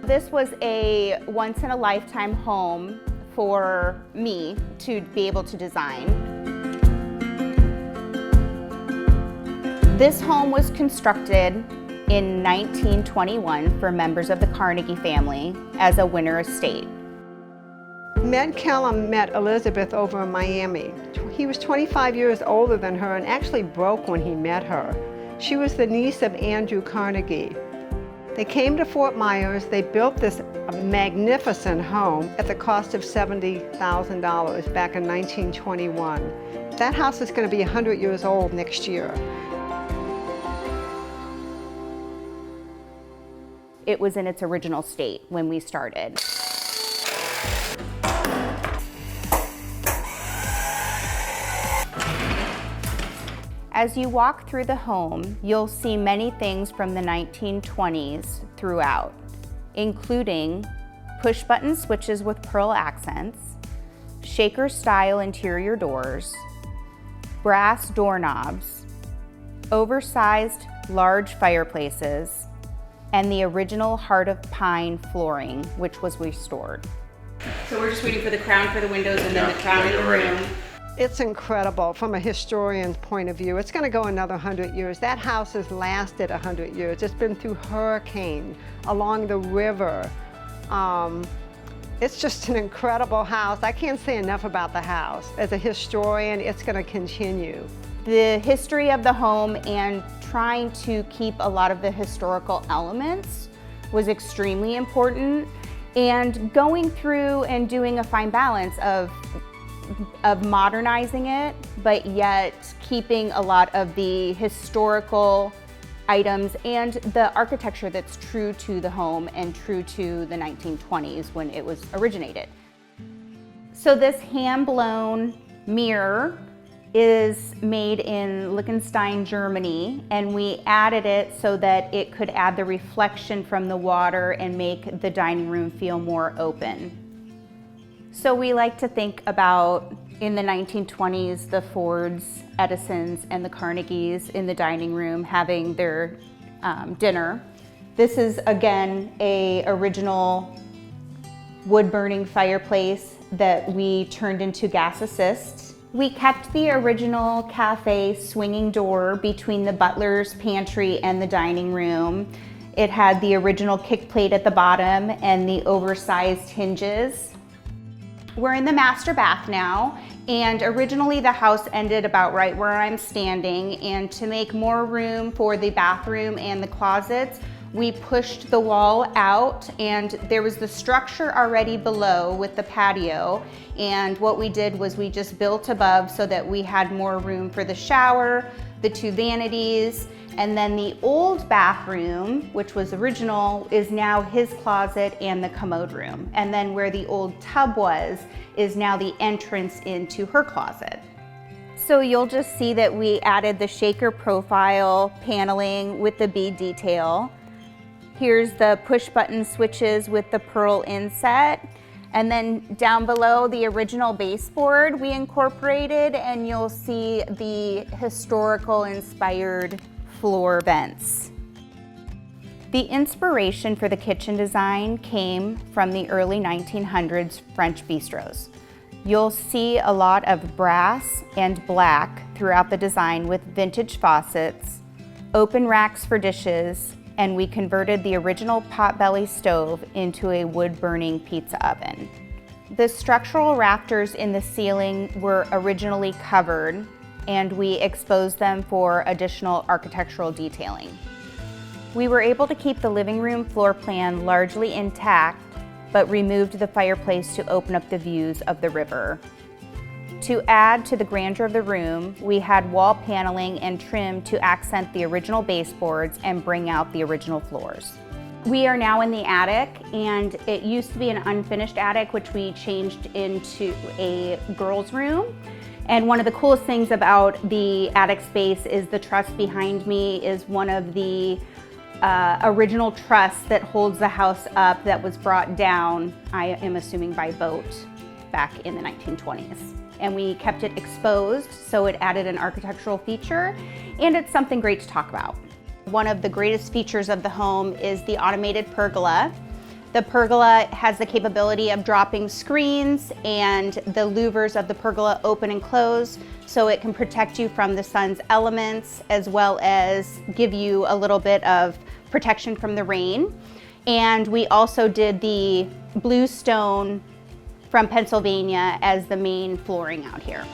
This was a once-in-a-lifetime home for me to be able to design. This home was constructed in 1921 for members of the Carnegie family as a winter estate. Med Kellum met Elizabeth over in Miami. He was 25 years older than her and actually broke when he met her. She was the niece of Andrew Carnegie. They came to Fort Myers. They built this magnificent home at the cost of $70,000 back in 1921. That house is going to be 100 years old next year. It was in its original state when we started. As you walk through the home, you'll see many things from the 1920s throughout, including push-button switches with pearl accents, shaker-style interior doors, brass doorknobs, oversized large fireplaces, and the original heart of pine flooring, which was restored. So we're just waiting for the crown for the windows and then the crown in the room. It's incredible from a historian's point of view. It's going to go another 100 years. That house has lasted 100 years. It's been through hurricane, along the river. It's just an incredible house. I can't say enough about the house. As a historian, it's going to continue. The history of the home and trying to keep a lot of the historical elements was extremely important, and going through and doing a fine balance of modernizing it, but yet keeping a lot of the historical items and the architecture that's true to the home and true to the 1920s when it was originated. So this hand-blown mirror is made in Liechtenstein, Germany, and we added it so that it could add the reflection from the water and make the dining room feel more open. So we like to think about, in the 1920s, the Fords, Edisons, and the Carnegies in the dining room having their dinner. This is, again, a original wood-burning fireplace that we turned into gas assist. We kept the original cafe swinging door between the butler's pantry and the dining room. It had the original kick plate at the bottom and the oversized hinges. We're in the master bath now, and originally the house ended about right where I'm standing, and to make more room for the bathroom and the closets, we pushed the wall out, and there was the structure already below with the patio, and what we did was we just built above so that we had more room for the shower, the two vanities, and then the old bathroom, which was original, is now his closet and the commode room. And then where the old tub was is now the entrance into her closet. So you'll just see that we added the shaker profile paneling with the bead detail. Here's the push button switches with the pearl inset. And then down below, the original baseboard we incorporated, and you'll see the historical inspired floor vents. The inspiration for the kitchen design came from the early 1900s French bistros. You'll see a lot of brass and black throughout the design with vintage faucets, open racks for dishes, and we converted the original potbelly stove into a wood-burning pizza oven. The structural rafters in the ceiling were originally covered, and we exposed them for additional architectural detailing. We were able to keep the living room floor plan largely intact, but removed the fireplace to open up the views of the river. To add to the grandeur of the room, we had wall paneling and trim to accent the original baseboards and bring out the original floors. We are now in the attic, and it used to be an unfinished attic, which we changed into a girls' room. And one of the coolest things about the attic space is the truss behind me is one of the original truss that holds the house up that was brought down, I am assuming by boat, back in the 1920s. And we kept it exposed, so it added an architectural feature, and it's something great to talk about. One of the greatest features of the home is the automated pergola. The pergola has the capability of dropping screens, and the louvers of the pergola open and close, so it can protect you from the sun's elements as well as give you a little bit of protection from the rain. And we also did the blue stone from Pennsylvania as the main flooring out here.